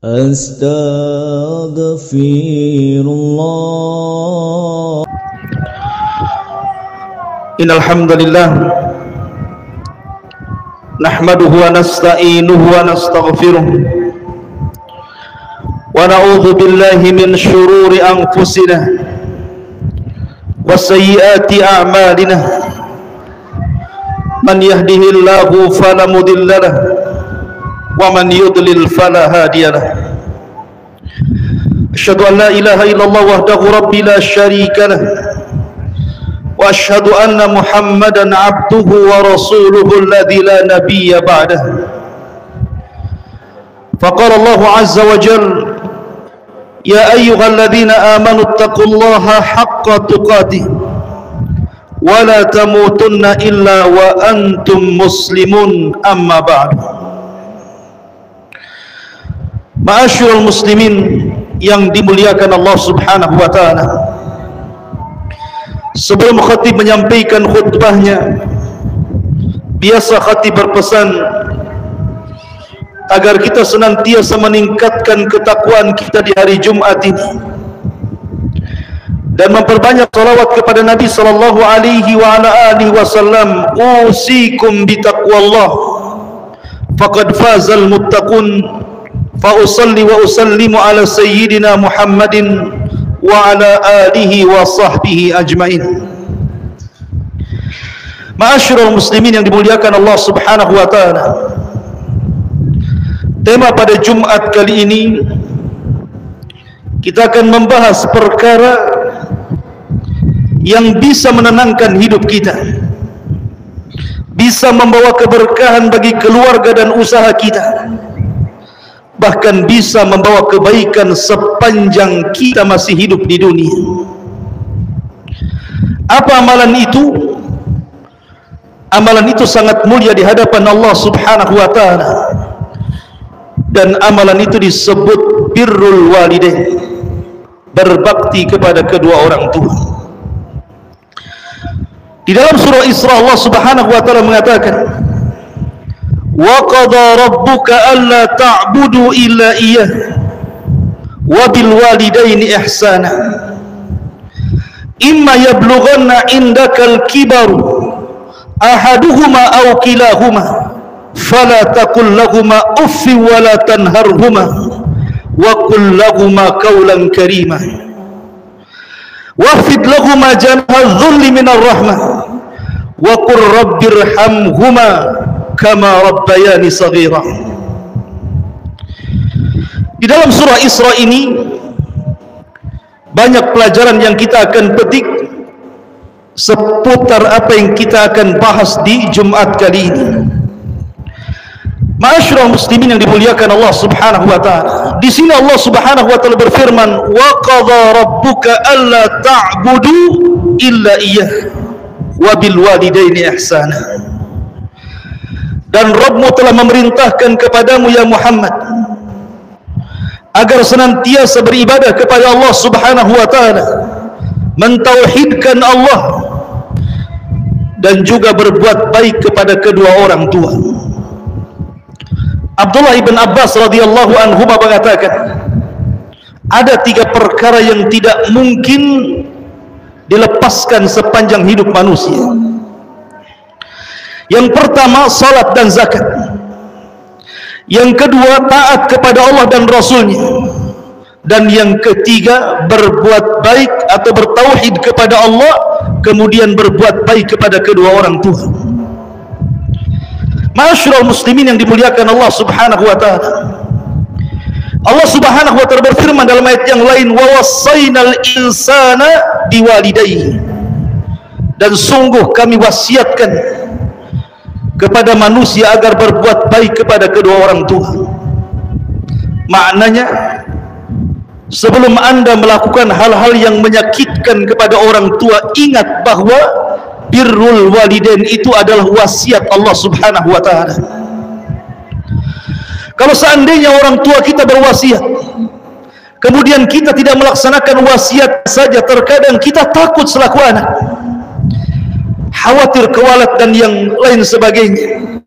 Astaghfirullah. Innal hamdalillah nahmaduhu wa nasta'inuhu wa nastaghfiruh wa na'udzu billahi min shururi anfusina wa sayyiati a'malina. Man yahdihillahu fala mudilla lahu wa man yudlil fala hadiya lahu. Asyhadu an la ilaha illallah wahdahu rabbi la syarika lahu wa asyhadu anna Muhammadan abduhu wa rasuluhu alladzi la nabiyya ba'dahu. Faqala Allahu azza wa jalla ya ayyuhalladzina amanu taqullaha haqqa tuqatih wa la tamutunna illa wa antum muslimun, amma ba'du. Ma'asyiral muslimin yang dimuliakan Allah Subhanahu wa taala, sebelum khatib menyampaikan khutbahnya, biasa khatib berpesan agar kita senantiasa meningkatkan ketakwaan kita di hari Jumat ini dan memperbanyak salawat kepada Nabi sallallahu alaihi wa ala alihi wasallam. Usikum bitaqwallah faqad fazal muttaqun. Fa usalli wa usallimu ala sayyidina Muhammadin wa ala alihi wa sahbihi ajmain. Ma'asyiral muslimin yang dimuliakan Allah Subhanahu wa taala, tema pada Jumat kali ini kita akan membahas perkara yang bisa menenangkan hidup kita, bisa membawa keberkahan bagi keluarga dan usaha kita, bahkan bisa membawa kebaikan sepanjang kita masih hidup di dunia. Apa amalan itu? Amalan itu sangat mulia di hadapan Allah Subhanahu wa taala, dan amalan itu disebut birrul walidain, berbakti kepada kedua orang tua. Di dalam surah Isra Allah Subhanahu wa taala mengatakan, wa qada rabbuka alla ta'budu illa iyyah wa bil walidaini ihsana imma yablughanna indakal kibaru ahaduhuma aw kilahuma fala taqul lahumā uffin wa la tanharhumā wa qul lahumā qawlan karīmā wafid lahumā janahadh dhulli minar rahmah wa qur rabbirhamhumā kama rabbayani saghira. Di dalam surah Isra ini banyak pelajaran yang kita akan petik seputar apa yang kita akan bahas di Jumat kali ini. Ma'asyiral muslimin yang dimuliakan Allah Subhanahu wa taala, di sini Allah Subhanahu wa taala berfirman, wa qadha rabbuka alla ta'budu illa iyyah wa bil walidaini ihsana. Dan Rabbmu telah memerintahkan kepadamu ya Muhammad agar senantiasa beribadah kepada Allah Subhanahu wa taala, mentauhidkan Allah dan juga berbuat baik kepada kedua orang tua. Abdullah ibn Abbas radhiyallahu anhu mengatakan, ada 3 perkara yang tidak mungkin dilepaskan sepanjang hidup manusia. Yang pertama, salat dan zakat. Yang kedua, taat kepada Allah dan Rasulnya. Dan yang ketiga, berbuat baik atau bertauhid kepada Allah, kemudian berbuat baik kepada kedua orang tua. Ma'asyiral muslimin yang dimuliakan Allah Subhanahu wa taala, Allah Subhanahu wa taala berfirman dalam ayat yang lain, wa wassaynal insana biwalidayhi, dan sungguh kami wasiatkan kepada manusia agar berbuat baik kepada kedua orang tua. Maknanya, sebelum Anda melakukan hal-hal yang menyakitkan kepada orang tua, ingat bahwa birrul walidain itu adalah wasiat Allah Subhanahu wa taala. Kalau seandainya orang tua kita berwasiat, kemudian kita tidak melaksanakan wasiat saja, terkadang kita takut selaku anak, khawatir kewalat dan yang lain sebagainya.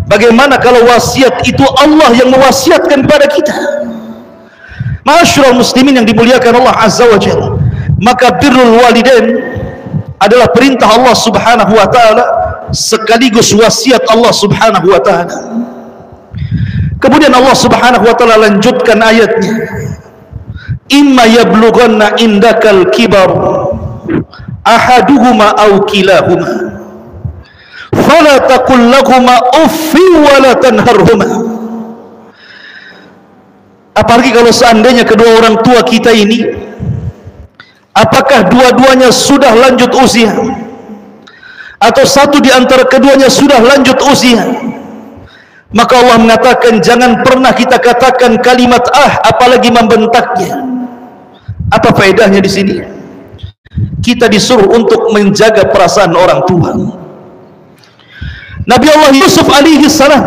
Bagaimana kalau wasiat itu Allah yang mewasiatkan kepada kita? Ma'asyiral muslimin yang dimuliakan Allah Azza wa Jalla, maka birrul walidain adalah perintah Allah Subhanahu wa taala sekaligus wasiat Allah Subhanahu wa taala. Kemudian Allah Subhanahu wa taala lanjutkan ayatnya, imma yablughanna indakal kibar ahaduhuma aw kilahuma fala taqul lahumā uffin wa la tanharhumā. Apalagi kalau seandainya kedua orang tua kita ini, apakah dua-duanya sudah lanjut usia atau satu di antara keduanya sudah lanjut usia, maka Allah mengatakan jangan pernah kita katakan kalimat apalagi membentaknya. Apa faedahnya di sini? Kita disuruh untuk menjaga perasaan orang tua. Nabi Allah Yusuf alaihi salam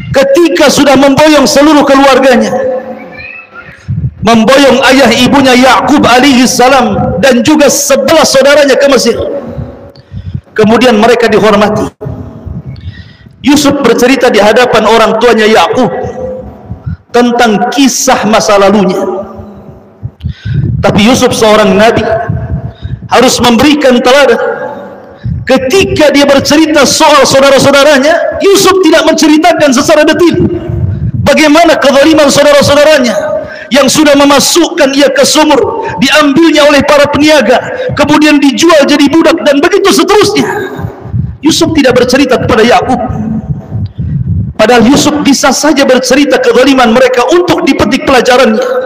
ketika sudah memboyong seluruh keluarganya, memboyong ayah ibunya Ya'qub alaihi salam dan juga 11 saudaranya ke Mesir, kemudian mereka dihormati. Yusuf bercerita di hadapan orang tuanya Ya'qub tentang kisah masa lalunya. Tapi Yusuf seorang nabi harus memberikan teladan. Ketika dia bercerita soal saudara-saudaranya, Yusuf tidak menceritakan secara detil bagaimana kezaliman saudara-saudaranya yang sudah memasukkan ia ke sumur, diambilnya oleh para peniaga, kemudian dijual jadi budak, dan begitu seterusnya. Yusuf tidak bercerita kepada Ya'qub, padahal Yusuf bisa saja bercerita kezaliman mereka untuk dipetik pelajarannya.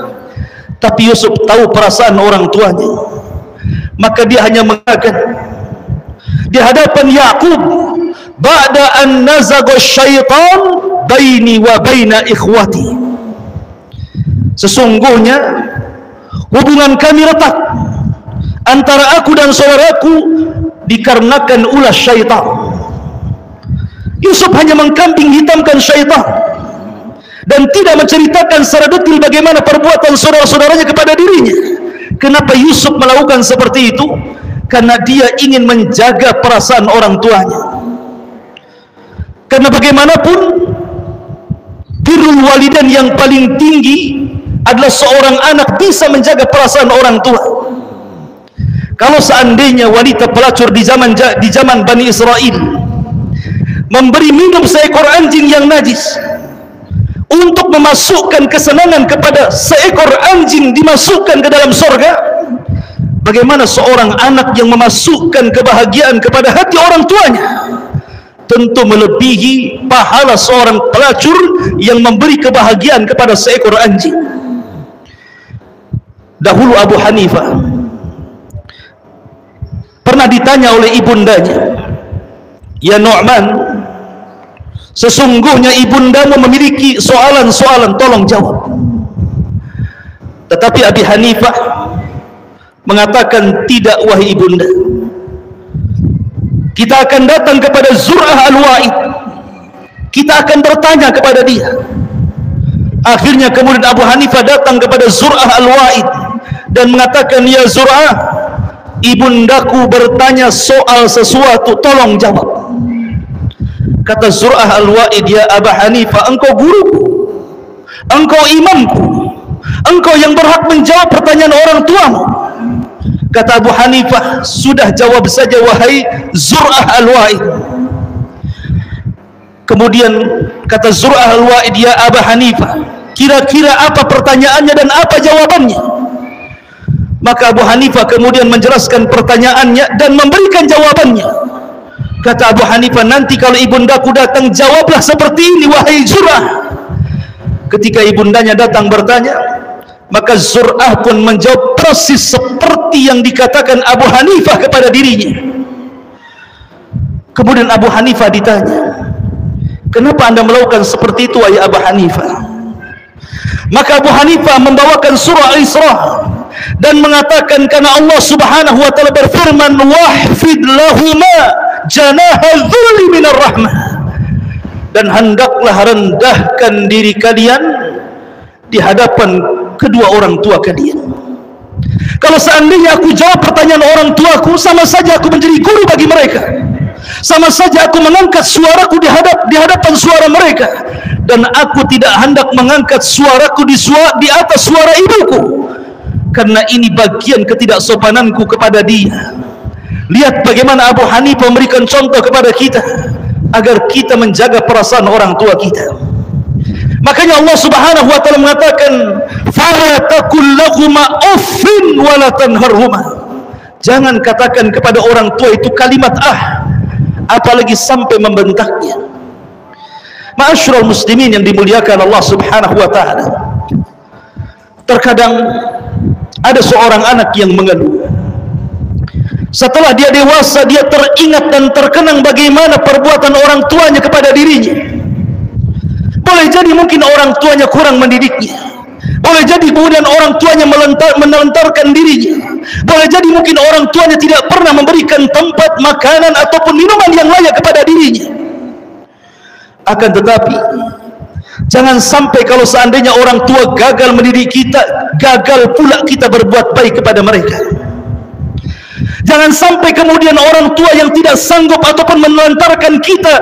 Tapi Yusuf tahu perasaan orang tuanya, maka dia hanya mengatakan di hadapan Ya'qub, ba'da an nazagha syaitan baini wa baina ikhwati, sesungguhnya hubungan kami retak antara aku dan saudaraku dikarenakan ulah syaitan. Yusuf hanya mengkambing hitamkan syaitan dan tidak menceritakan secara detil bagaimana perbuatan saudara-saudaranya kepada dirinya. Kenapa Yusuf melakukan seperti itu? Karena dia ingin menjaga perasaan orang tuanya. Karena bagaimanapun birrul walidain yang paling tinggi adalah seorang anak bisa menjaga perasaan orang tua. Kalau seandainya wanita pelacur di zaman Bani Israel memberi minum seekor anjing yang najis untuk memasukkan kesenangan kepada seekor anjing dimasukkan ke dalam surga, bagaimana seorang anak yang memasukkan kebahagiaan kepada hati orang tuanya tentu melebihi pahala seorang pelacur yang memberi kebahagiaan kepada seekor anjing. Dahulu Abu Hanifah pernah ditanya oleh ibundanya, ya Nu'man, sesungguhnya ibundamu memiliki soalan-soalan, tolong jawab. Tetapi Abi Hanifah mengatakan, tidak wahai ibunda, kita akan datang kepada Zur'ah al-Wa'id, kita akan bertanya kepada dia. Akhirnya kemudian Abu Hanifah datang kepada Zur'ah al-Wa'id dan mengatakan, ya Zur'ah, ibundaku bertanya soal sesuatu, tolong jawab. Kata Zur'ah al-Wa'id, ya Abu Hanifah, engkau guruku, engkau imamku, engkau yang berhak menjawab pertanyaan orang tuamu. Kata Abu Hanifah, sudah jawab saja wahai Zur'ah al-Wa'id. Kemudian kata Zur'ah al-Wa'id, ya Abu Hanifah, kira-kira apa pertanyaannya dan apa jawabannya? Maka Abu Hanifah kemudian menjelaskan pertanyaannya dan memberikan jawabannya. Kata Abu Hanifah, nanti kalau ibundaku datang, jawablah seperti ini wahai Zur'ah. Ketika ibundanya datang bertanya, maka Zur'ah pun menjawab persis seperti yang dikatakan Abu Hanifah kepada dirinya. Kemudian Abu Hanifah ditanya, kenapa anda melakukan seperti itu wahai Abu Hanifah? Maka Abu Hanifah membawakan surah Al-Isra dan mengatakan, karena Allah Subhanahu wa taala berfirman, wahfid lahuma janaha dzulli minar rahmah, dan hendaklah rendahkan diri kalian di hadapan kedua orang tua kalian. Kalau seandainya aku jawab pertanyaan orang tuaku, sama saja aku menjadi guru bagi mereka. Sama saja aku mengangkat suaraku di hadapan suara mereka, dan aku tidak hendak mengangkat suaraku di atas suara ibuku, karena ini bagian ketidaksopananku kepada dia. Lihat bagaimana Abu Hanifah memberikan contoh kepada kita agar kita menjaga perasaan orang tua kita. Makanya Allah Subhanahu wa taala mengatakan, "Fala taqul lahuma uffin wa la tanharhuma." Jangan katakan kepada orang tua itu kalimat apalagi sampai membentaknya. Ma'asyiral muslimin yang dimuliakan Allah Subhanahu wa taala. Terkadang ada seorang anak yang mengeluh. Setelah dia dewasa, dia teringat dan terkenang bagaimana perbuatan orang tuanya kepada dirinya. Boleh jadi mungkin orang tuanya kurang mendidiknya. Boleh jadi kemudian orang tuanya menelantarkan dirinya. Boleh jadi mungkin orang tuanya tidak pernah memberikan tempat, makanan ataupun minuman yang layak kepada dirinya. Akan tetapi, jangan sampai kalau seandainya orang tua gagal mendidik kita, gagal pula kita berbuat baik kepada mereka. Jangan sampai kemudian orang tua yang tidak sanggup ataupun menelantarkan kita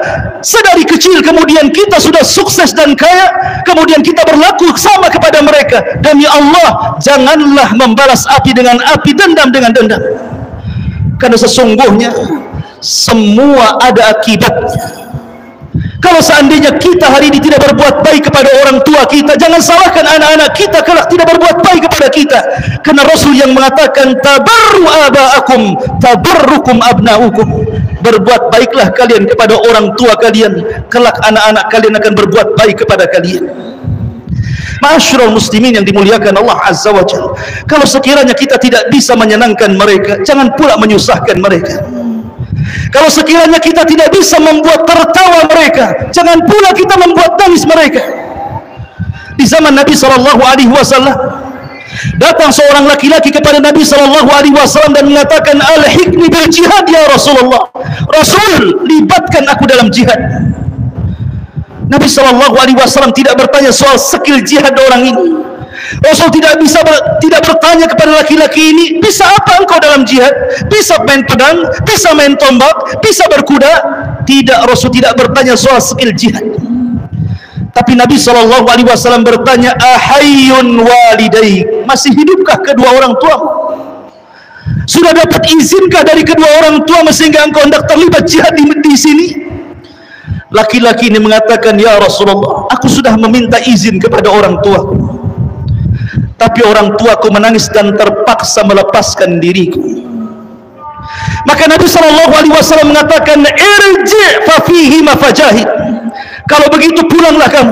sedari kecil, kemudian kita sudah sukses dan kaya, kemudian kita berlaku sama kepada mereka. Demi Allah, janganlah membalas api dengan api, dendam dengan dendam. Karena sesungguhnya semua ada akibatnya. Kalau seandainya kita hari ini tidak berbuat baik kepada orang tua kita, jangan salahkan anak-anak kita kalau tidak berbuat baik kepada kita. Karena Rasul yang mengatakan, tabarru aba'akum tabarrukum abna'ukum. Berbuat baiklah kalian kepada orang tua kalian, kelak anak-anak kalian akan berbuat baik kepada kalian. Ma'asyiral muslimin yang dimuliakan Allah Azza wa Jalla, kalau sekiranya kita tidak bisa menyenangkan mereka, jangan pula menyusahkan mereka. Kalau sekiranya kita tidak bisa membuat tertawa mereka, jangan pula kita membuat tangis mereka. Di zaman Nabi SAW, datang seorang laki-laki kepada Nabi SAW dan mengatakan, "Alhiqni bil jihad ya Rasulullah." Rasul, libatkan aku dalam jihad. Nabi SAW tidak bertanya soal skill jihad orang ini. Rasul tidak bertanya kepada laki-laki ini, bisa apa engkau dalam jihad? Bisa main pedang, bisa main tombak, bisa berkuda? Tidak, Rasul tidak bertanya soal skill jihad. Tapi Nabi SAW bertanya, ahayyun walidaik, masih hidupkah kedua orang tuamu? Sudah dapat izinkah dari kedua orang tua sehingga engkau hendak terlibat jihad di sini? Laki-laki ini mengatakan, ya Rasulullah, aku sudah meminta izin kepada orang tuaku, tapi orang tuaku menangis dan terpaksa melepaskan diriku. Maka Nabi SAW mengatakan, irji' fafihi mafajahid. Kalau begitu pulanglah kamu,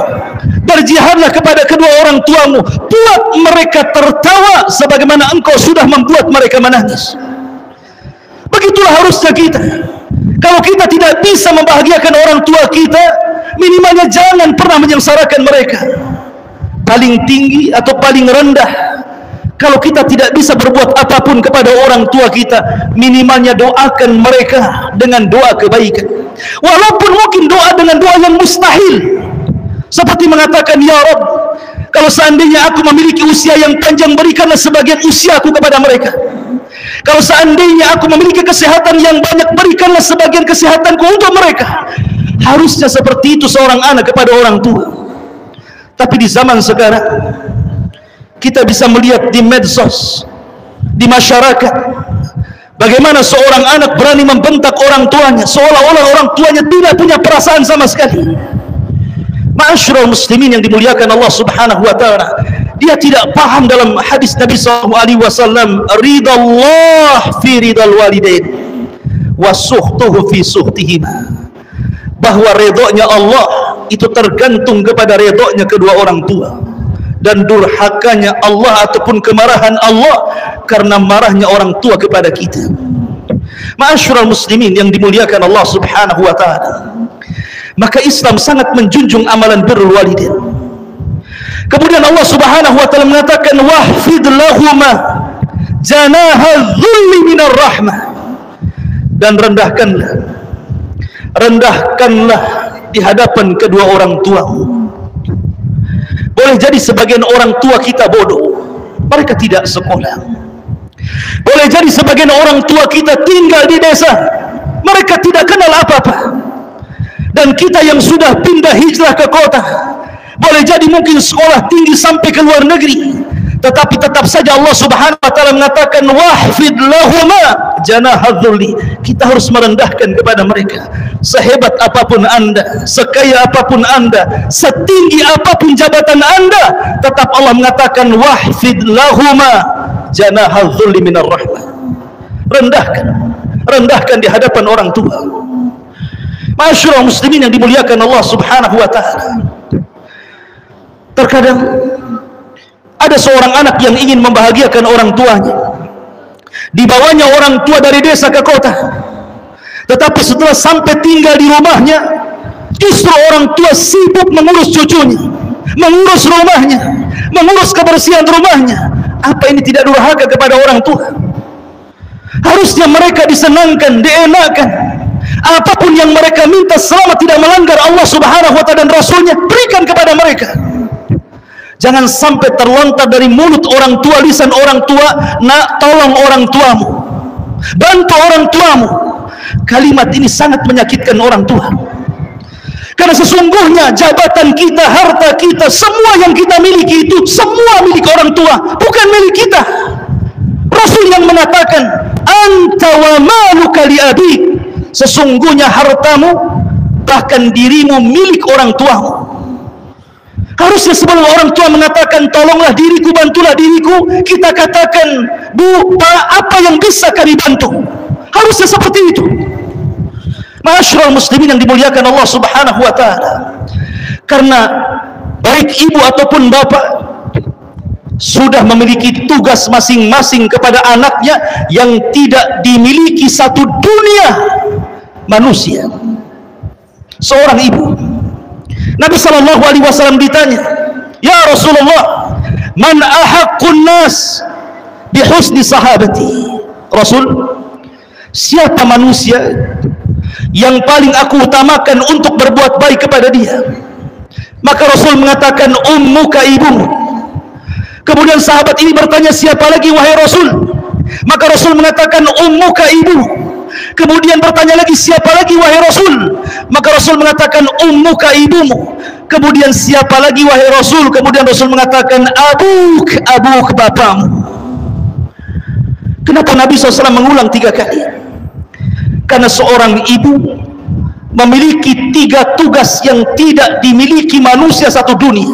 berjihadlah kepada kedua orang tuamu, buat mereka tertawa sebagaimana engkau sudah membuat mereka menangis. Begitulah harusnya kita. Kalau kita tidak bisa membahagiakan orang tua kita, minimalnya jangan pernah menyengsarakan mereka. Paling tinggi atau paling rendah, kalau kita tidak bisa berbuat apapun kepada orang tua kita, minimalnya doakan mereka dengan doa kebaikan. Walaupun mungkin doa dengan doa yang mustahil, seperti mengatakan, ya Rabb, kalau seandainya aku memiliki usia yang panjang, berikanlah sebagian usiaku kepada mereka. Kalau seandainya aku memiliki kesehatan yang banyak, berikanlah sebagian kesehatanku untuk mereka. Harusnya seperti itu seorang anak kepada orang tua. Tapi di zaman sekarang, kita bisa melihat di medsos, di masyarakat, bagaimana seorang anak berani membentak orang tuanya, seolah-olah orang tuanya tidak punya perasaan sama sekali. Ma'asyiral muslimin yang dimuliakan Allah Subhanahu wa taala, dia tidak paham dalam hadis Nabi SAW, ridallah fi ridal walidain wa suhtuhu fi suhtihima, bahwa redoknya Allah itu tergantung kepada redoknya kedua orang tua, dan durhakanya Allah ataupun kemarahan Allah karena marahnya orang tua kepada kita. Ma'asyiral muslimin yang dimuliakan Allah Subhanahu wa taala, maka Islam sangat menjunjung amalan birrul walidain. Kemudian Allah Subhanahu wa taala mengatakan, wahfid lahuma janaha dhulli minar rahmah, dan rendahkanlah di hadapan kedua orang tuamu. Boleh jadi sebagian orang tua kita bodoh, mereka tidak sekolah. Boleh jadi sebagian orang tua kita tinggal di desa, Mereka tidak kenal apa-apa. Dan kita yang sudah pindah hijrah ke kota, boleh jadi mungkin sekolah tinggi sampai ke luar negeri, tetapi tetap saja Allah Subhanahu wa taala mengatakan wahfid lahuma janahadzulli. Kita harus merendahkan kepada mereka. Sehebat apapun Anda, sekaya apapun Anda, setinggi apapun jabatan Anda, tetap Allah mengatakan wahfid lahuma janahadzulli minar rahmah. Rendahkan di hadapan orang tua. Masyaallah muslimin yang dimuliakan Allah Subhanahu wa taala. Terkadang ada seorang anak yang ingin membahagiakan orang tuanya. Dibawanya orang tua dari desa ke kota. Tetapi setelah sampai tinggal di rumahnya, justru orang tua sibuk mengurus cucunya, mengurus rumahnya, mengurus kebersihan rumahnya. Apa ini tidak durhaka kepada orang tua? Harusnya mereka disenangkan, dienakan. Apapun yang mereka minta selama tidak melanggar Allah Subhanahu wa taala dan Rasulnya, berikan kepada mereka. Jangan sampai terlontar dari mulut orang tua, lisan orang tua, nak tolong orang tuamu, bantu orang tuamu. Kalimat ini sangat menyakitkan orang tua. Karena sesungguhnya jabatan kita, harta kita, semua yang kita miliki itu semua milik orang tua, bukan milik kita. Rasul yang mengatakan, anta wa maluka li abik. Sesungguhnya hartamu, bahkan dirimu milik orang tuamu. Harusnya sebelum orang tua mengatakan tolonglah diriku, bantulah diriku, kita katakan, Bu, Pak, apa yang bisa kami bantu? Harusnya seperti itu. Ma'asyiral muslimin yang dimuliakan Allah Subhanahu wa taala. Karena baik ibu ataupun bapak sudah memiliki tugas masing-masing kepada anaknya yang tidak dimiliki satu dunia manusia. Seorang ibu, Nabi sallallahu alaihi wasallam ditanya, "Ya Rasulullah, man ahaqqun nas bi husni sahabati?" Rasul, siapa manusia yang paling aku utamakan untuk berbuat baik kepada dia? Maka Rasul mengatakan, ummuka, ibumu. Kemudian sahabat ini bertanya, siapa lagi wahai Rasul? Maka Rasul mengatakan, ummuka, ibumu. Kemudian bertanya lagi, siapa lagi wahai Rasul? Maka Rasul mengatakan, ummuka, ibumu. Kemudian siapa lagi wahai Rasul? Kemudian Rasul mengatakan, abuk, bapamu. Kenapa Nabi SAW mengulang 3 kali? Karena seorang ibu memiliki 3 tugas yang tidak dimiliki manusia satu dunia,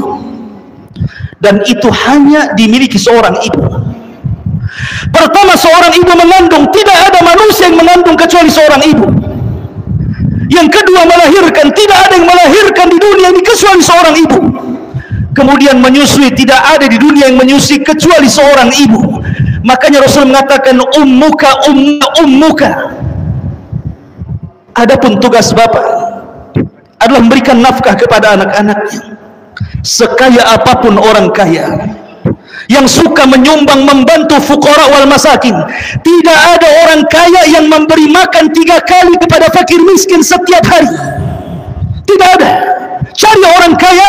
dan itu hanya dimiliki seorang ibu. Pertama, seorang ibu mengandung. Tidak ada manusia yang mengandung kecuali seorang ibu. Yang kedua, melahirkan. Tidak ada yang melahirkan di dunia ini kecuali seorang ibu. Kemudian menyusui. Tidak ada di dunia yang menyusui kecuali seorang ibu. Makanya Rasul mengatakan, ummuka. Adapun tugas bapak adalah memberikan nafkah kepada anak-anaknya. Sekaya apapun orang kaya yang suka menyumbang, membantu fuqara wal masakin, tidak ada orang kaya yang memberi makan 3 kali kepada fakir miskin setiap hari. Tidak ada. Cari orang kaya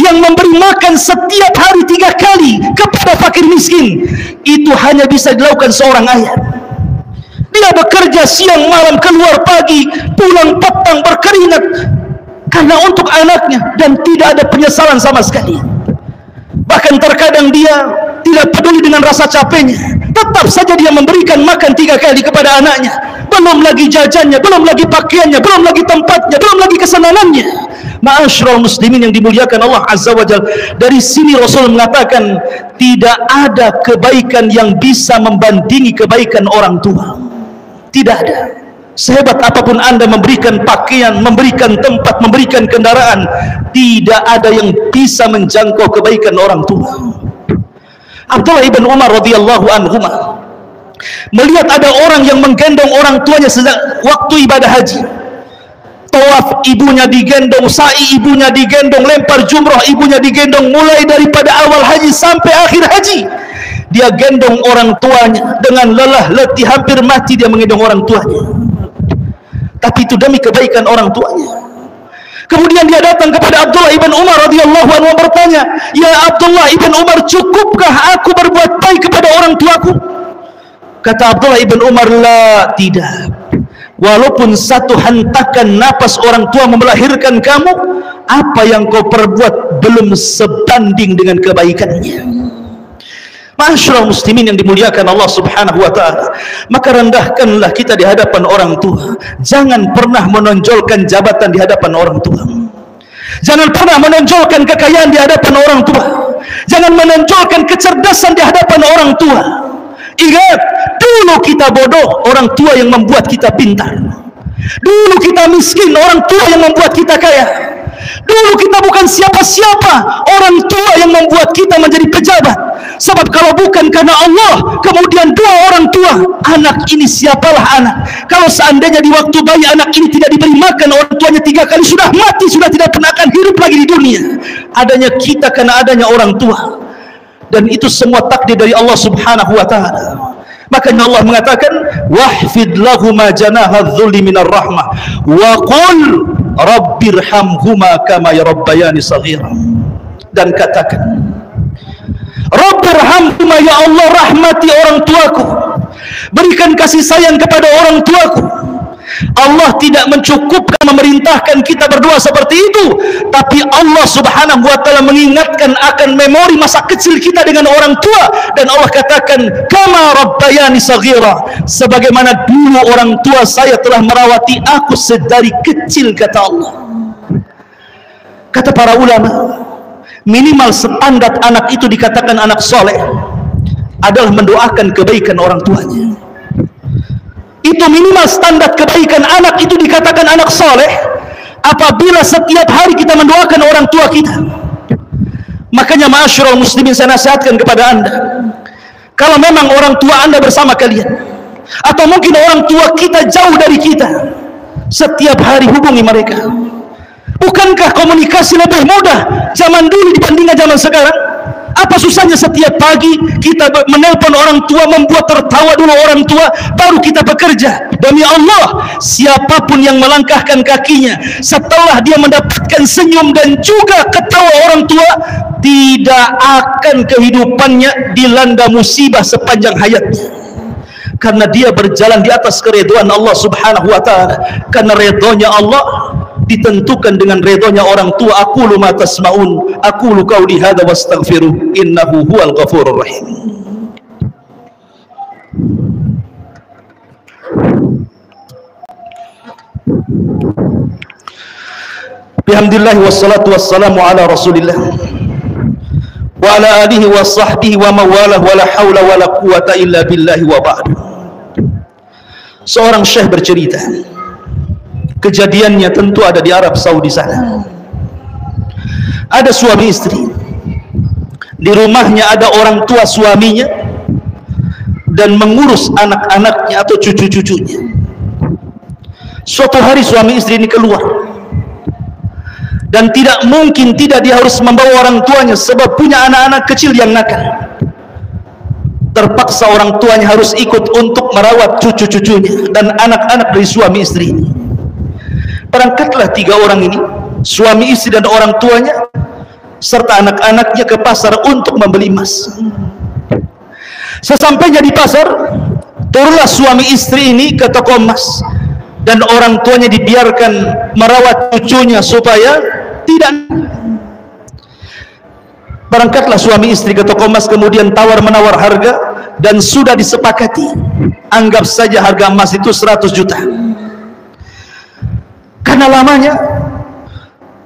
yang memberi makan setiap hari 3 kali kepada fakir miskin. Itu hanya bisa dilakukan seorang ayah. Dia bekerja siang malam, keluar pagi, pulang petang, berkeringat karena untuk anaknya, dan tidak ada penyesalan sama sekali. Bahkan terkadang dia tidak peduli dengan rasa capeknya, tetap saja dia memberikan makan 3 kali kepada anaknya. Belum lagi jajannya, belum lagi pakaiannya, belum lagi tempatnya, belum lagi kesenangannya. Ma'asyiral muslimin yang dimuliakan Allah Azza wa Jalla. Dari sini Rasul mengatakan, tidak ada kebaikan yang bisa membandingi kebaikan orang tua. Tidak ada. Sehebat apapun Anda memberikan pakaian, memberikan tempat, memberikan kendaraan, tidak ada yang bisa menjangkau kebaikan orang tua. Abdullah ibn Umar radhiyallahu anhu melihat ada orang yang menggendong orang tuanya sejak waktu ibadah haji. Tawaf ibunya digendong, sa'i ibunya digendong, lempar jumrah ibunya digendong, mulai daripada awal haji sampai akhir haji. Dia gendong orang tuanya dengan lelah letih, hampir mati dia menggendong orang tuanya. Tapi itu demi kebaikan orang tuanya. Kemudian dia datang kepada Abdullah ibn Umar radhiyallahu anhu bertanya, "Ya Abdullah ibn Umar, cukupkah aku berbuat baik kepada orang tuaku?" Kata Abdullah ibn Umar, "La, tidak. walaupun satu hentakan napas orang tua melahirkan kamu, apa yang kau perbuat belum sebanding dengan kebaikannya. Ma'asyiral muslimin yang dimuliakan Allah Subhanahu wa taala, maka rendahkanlah kita di hadapan orang tua. Jangan pernah menonjolkan jabatan di hadapan orang tua. Jangan pernah menonjolkan kekayaan di hadapan orang tua. Jangan menonjolkan kecerdasan di hadapan orang tua. Ingat, dulu kita bodoh, orang tua yang membuat kita pintar. Dulu kita miskin, orang tua yang membuat kita kaya. Dulu kita bukan siapa-siapa, orang tua yang membuat kita menjadi pejabat. Sebab kalau bukan karena Allah, kemudian dua orang tua, anak ini siapalah anak? Kalau seandainya di waktu bayi anak ini tidak diberi makan, orang tuanya 3 kali sudah mati, sudah tidak pernah akan hidup lagi di dunia. Adanya kita karena adanya orang tua. Dan itu semua takdir dari Allah Subhanahu wa taala. Makanya Allah mengatakan, wahfid lahuma janaha dzulli minar rahmah wa qul rabbirhamhuma kama yarabbayani shaghira. Dan katakan, rabbirhamhuma, ya Allah, rahmati orang tuaku, berikan kasih sayang kepada orang tuaku. Allah tidak mencukupkan memerintahkan kita berdoa seperti itu, tapi Allah Subhanahu wa taala mengingatkan akan memori masa kecil kita dengan orang tua. Dan Allah katakan, kama rabbayani shaghira, sebagaimana dulu orang tua saya telah merawati aku sedari kecil, kata Allah. Kata para ulama, minimal standar anak itu dikatakan anak soleh adalah mendoakan kebaikan orang tuanya. Itu minimal standar kebaikan anak itu dikatakan anak soleh apabila setiap hari kita mendoakan orang tua kita. Makanya ma'asyiral muslimin, saya nasihatkan kepada anda, kalau memang orang tua anda bersama kalian, atau mungkin orang tua kita jauh dari kita, setiap hari hubungi mereka. Bukankah komunikasi lebih mudah zaman dulu dibandingkan zaman sekarang? Apa susahnya setiap pagi kita menelpon orang tua, membuat tertawa dulu orang tua, baru kita bekerja. Demi Allah, siapapun yang melangkahkan kakinya setelah dia mendapatkan senyum dan juga ketawa orang tua, tidak akan kehidupannya dilanda musibah sepanjang hayatnya. Karena dia berjalan di atas keridhaan Allah Subhanahu wa taala. Karena ridhonya Allah ditentukan dengan redhonya orang tua. Aqulu ma tasma'un, aqulu qauli hadza wastaghfiru, innahu huwal ghafurur rahim. Bihamdillah wassalatu wassalamu ala Rasulillah wa ala alihi wa sahbihi wa mawalah, wa la haula wa la quwata illa billahi wa ba'd. Seorang syekh bercerita, kejadiannya tentu ada di Arab Saudi sana. Ada suami istri, di rumahnya ada orang tua suaminya dan mengurus anak-anaknya atau cucu-cucunya. Suatu hari suami istri ini keluar, dan tidak mungkin tidak dia harus membawa orang tuanya sebab punya anak-anak kecil yang nakal. Terpaksa orang tuanya harus ikut untuk merawat cucu-cucunya dan anak-anak dari suami istri ini. Berangkatlah 3 orang ini, suami istri dan orang tuanya serta anak-anaknya ke pasar untuk membeli emas. Sesampainya di pasar, turunlah suami istri ini ke toko emas, dan orang tuanya dibiarkan merawat cucunya supaya tidak. Berangkatlah suami istri ke toko emas, kemudian tawar-menawar harga, dan sudah disepakati, anggap saja harga emas itu 100 juta. Karena lamanya,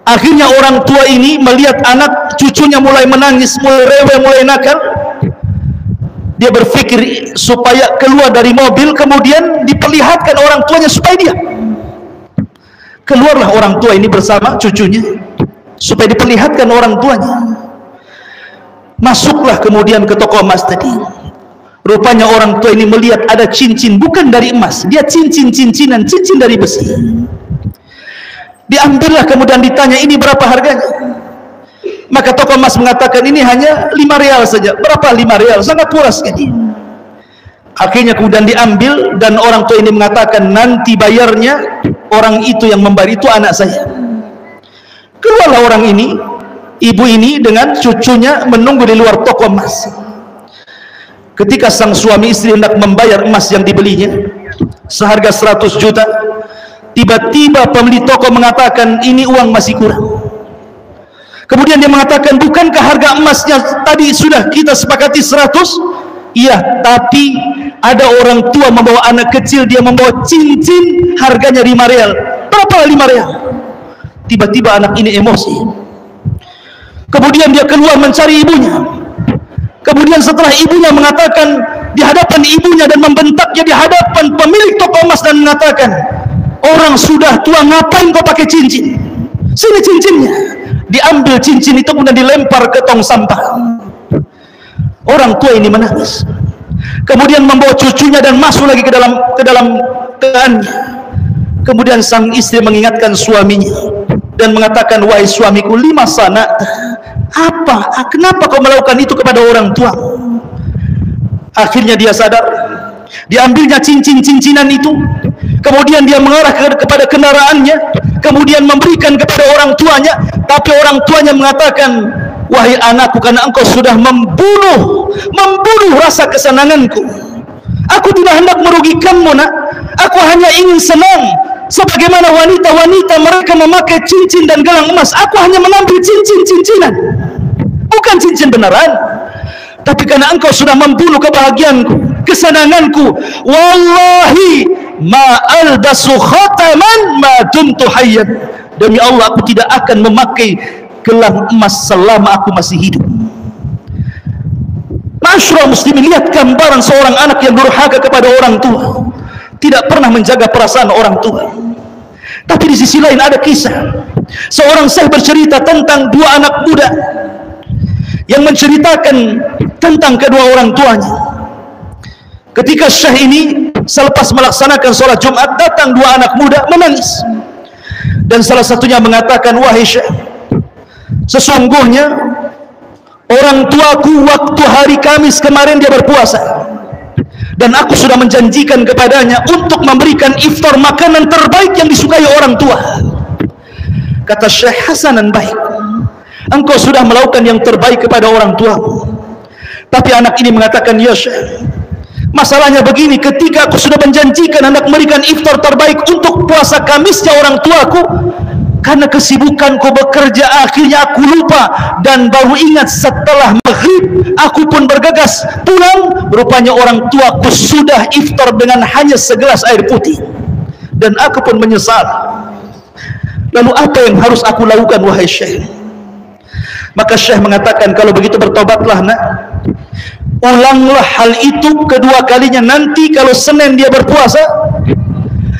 akhirnya orang tua ini melihat anak cucunya mulai menangis, mulai rewel, mulai nakal. Dia berpikir supaya keluar dari mobil, kemudian diperlihatkan orang tuanya supaya dia. Keluarlah orang tua ini bersama cucunya supaya diperlihatkan orang tuanya. Masuklah kemudian ke toko emas tadi. Rupanya orang tua ini melihat ada cincin, bukan dari emas, dia cincin-cincinan, cincin dari besi. Diambillah, kemudian ditanya, ini berapa harganya? Maka toko emas mengatakan, ini hanya 5 rial saja. Berapa 5 rial? Sangat murah sekali. Akhirnya kemudian diambil, dan orang tua ini mengatakan, nanti bayarnya orang itu yang membayar itu anak saya. Keluarlah orang ini, ibu ini dengan cucunya menunggu di luar toko emas. Ketika sang suami istri hendak membayar emas yang dibelinya, seharga 100 juta. Tiba-tiba pemilik toko mengatakan ini uang masih kurang. Kemudian dia mengatakan, bukankah harga emasnya tadi sudah kita sepakati 100? Iya, tapi ada orang tua membawa anak kecil, dia membawa cincin harganya 5 real. Berapa 5 real? Tiba-tiba anak ini emosi. Kemudian dia keluar mencari ibunya. Kemudian setelah ibunya mengatakan di hadapan ibunya dan membentaknya di hadapan pemilik toko emas dan mengatakan, orang sudah tua ngapain kau pakai cincin? Sini cincinnya. Diambil cincin itu kemudian dilempar ke tong sampah. Orang tua ini menangis. Kemudian membawa cucunya dan masuk lagi ke dalam teannya. Kemudian sang istri mengingatkan suaminya dan mengatakan, wahai suamiku, lima sana, kenapa kau melakukan itu kepada orang tua? Akhirnya dia sadar. Diambilnya cincin-cincinan itu, kemudian dia mengarah kepada kendaraannya, kemudian memberikan kepada orang tuanya. Tapi orang tuanya mengatakan, wahai anakku, karena engkau sudah membunuh rasa kesenanganku. Aku tidak hendak merugikanmu, nak. Aku hanya ingin senang sebagaimana wanita-wanita mereka memakai cincin dan gelang emas. Aku hanya mengambil cincin-cincinan, bukan cincin beneran. Tapi karena engkau sudah membunuh kebahagiaanku, kesenanganku, wallahi ma albasu khataman ma dumtu hayyan. Demi Allah, aku tidak akan memakai gelang emas selama aku masih hidup. Masyarakat muslimin, lihat gambaran seorang anak yang durhaka kepada orang tua, tidak pernah menjaga perasaan orang tua. Tapi di sisi lain ada kisah seorang syekh bercerita tentang dua anak muda yang menceritakan tentang kedua orang tuanya. Ketika syekh ini selepas melaksanakan sholat Jumat, datang dua anak muda menangis, dan salah satunya mengatakan, wahai syekh, sesungguhnya orang tuaku waktu hari Kamis kemarin dia berpuasa, dan aku sudah menjanjikan kepadanya untuk memberikan iftar makanan terbaik yang disukai orang tua. Kata syekh, hasanan, baik, engkau sudah melakukan yang terbaik kepada orang tuamu. Tapi anak ini mengatakan, ya syekh, masalahnya begini, ketika aku sudah menjanjikan hendak memberikan iftar terbaik untuk puasa Kamisnya orang tuaku, karena kesibukanku bekerja, akhirnya aku lupa, dan baru ingat setelah maghrib aku pun bergegas pulang, rupanya orang tuaku sudah iftar dengan hanya segelas air putih, dan aku pun menyesal. Lalu apa yang harus aku lakukan, wahai syekh? Maka syekh mengatakan, kalau begitu bertobatlah, nak. Ulanglah hal itu kedua kalinya. Nanti kalau Senin dia berpuasa,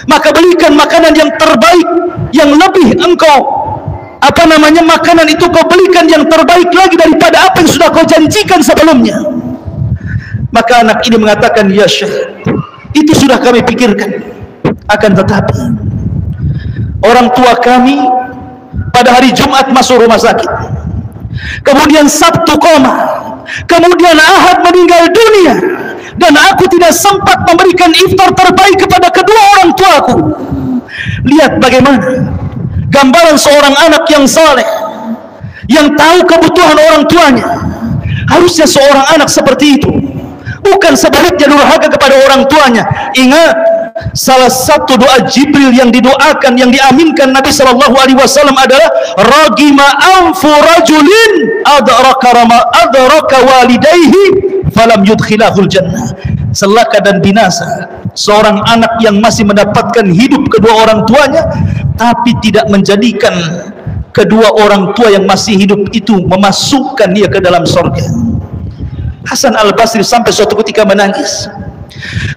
maka belikan makanan yang terbaik, yang lebih engkau makanan itu kau belikan yang terbaik lagi daripada apa yang sudah kau janjikan sebelumnya. Maka anak ini mengatakan, ya syekh, itu sudah kami pikirkan. Akan tetapi orang tua kami pada hari Jumat masuk rumah sakit, kemudian Sabtu koma, kemudian Ahad meninggal dunia, dan aku tidak sempat memberikan iftar terbaik kepada kedua orang tuaku. Lihat bagaimana gambaran seorang anak yang saleh, yang tahu kebutuhan orang tuanya. Harusnya seorang anak seperti itu, bukan sebaliknya durhaka kepada orang tuanya. Ingat, salah satu doa Jibril yang didoakan, yang diaminkan Nabi SAW adalah, ragima anfu rajulin adraka walidayhi falam yudkhilahul jannah. Celaka dan binasa seorang anak yang masih mendapatkan hidup kedua orang tuanya, tapi tidak menjadikan kedua orang tua yang masih hidup itu memasukkan dia ke dalam surga. Hasan al-Basri sampai suatu ketika menangis.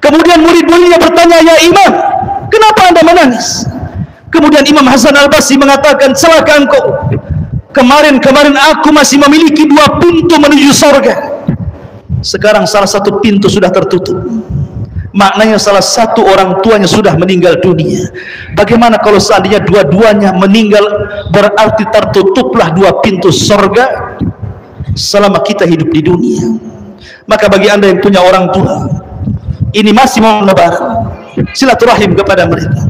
Kemudian murid-muridnya bertanya, ya imam, kenapa anda menangis? Kemudian Imam Hasan al-Basri mengatakan, celaka engkau, kemarin aku masih memiliki dua pintu menuju surga. Sekarang salah satu pintu sudah tertutup. Maknanya salah satu orang tuanya sudah meninggal dunia. Bagaimana kalau seandainya dua-duanya meninggal? Berarti tertutuplah dua pintu surga selama kita hidup di dunia. Maka bagi anda yang punya orang tua, ini masih mau lebaran, silaturahim kepada mereka.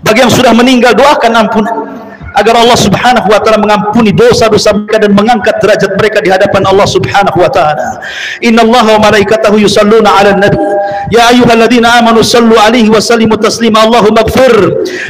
Bagi yang sudah meninggal, doakan ampunan agar Allah Subhanahu wa taala mengampuni dosa-dosa mereka dan mengangkat derajat mereka di hadapan Allah Subhanahu wa taala. Innallaha wa malaikatahu yusalluna 'alan nabi Ya ayyuhalladzina amanu sallu alaihi wa sallimu taslima. Allahumma ighfir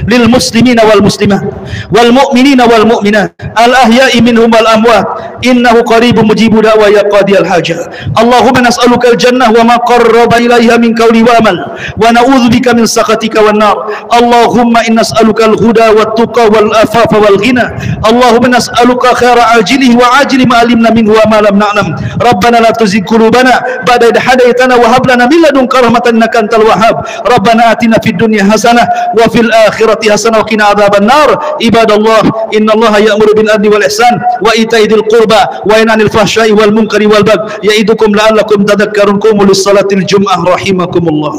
lil muslimina wal muslimat wal mu'minina wal mu'minat al ahya'i minhum wal amwat innahu qaribun mujibud da'wa ya qadiyal hajat. Allahumma nas'aluka al jannah wa ma qarraba ilaiha min qawli wa amal wa na'udzubika min sakhatika wan nar. Allahumma inna nas'aluka al huda wat tuqa wal afafa wal ghina. Allahumma nas'aluka khaira ajilihi wa ajili ma alimna minhu wa ma lam na'lam. Rabbana la tuzigh qulubana ba'da idh hadaytana wa hab lana min ladunka rahmatan innaka antal wahhab. Rabbana atina fid dunya hasanah wa fil akhirati hasanah wa qina adzaban nar. Ibadallah, innallaha ya'muru bil adli wal ihsan wa ita'i dzil qurba wa yanha 'anil fahsya'i wal munkari wal baghi ya'idukum la'allakum tadhakkarun. Qumu lis salatil jum'ah rahimakumullah.